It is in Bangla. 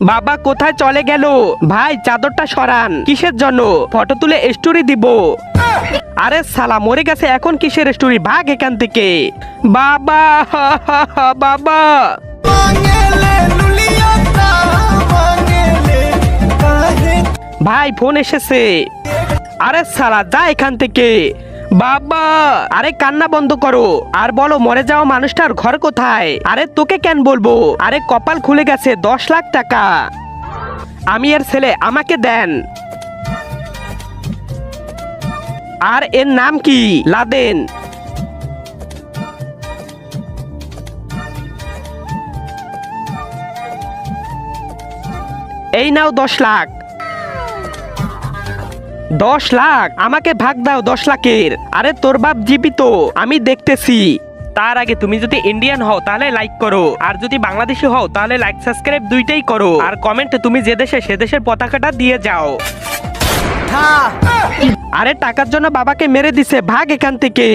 বাবা কোথায় চলে গেল? ভাই চাদরটা সরান। কিসের জন্য? ফটো তুলে স্টোরি দিব। আরে সালা মরে গেছে, এখন কিসের স্টোরি? ভাগ এখান থেকে। বাবা বাবা ভাই ফোন এসেছে। আরে সালা যা এখান থেকে। বাবা আরে কান্না বন্ধ করো আর বলো মরে যাওয়া মানুষটার ঘর কোথায়? আরে তোকে কেন বলবো? আরে কপাল খুলে গেছে, 10 লাখ টাকা আমি এর ছেলে, আমাকে দেন। আর এর নাম কি? লাদেন। এই নাও 10 লাখ। 10 লাখ আমাকে ভাগ দাও 10 লাখের। আরে তোর বাপ জীবিত, আমি দেখতেছি। তার আগে তুমি যদি ইন্ডিয়ান হও তাহলে লাইক করো, আর যদি বাংলাদেশি হও তাহলে লাইক সাবস্ক্রাইব দুইটাই করো, আর কমেন্টে তুমি যে দেশে সে দেশের পতাকাটা দিয়ে যাও। আরে টাকার জন্য বাবাকে মেরে দিছে, ভাগ এখান থেকে।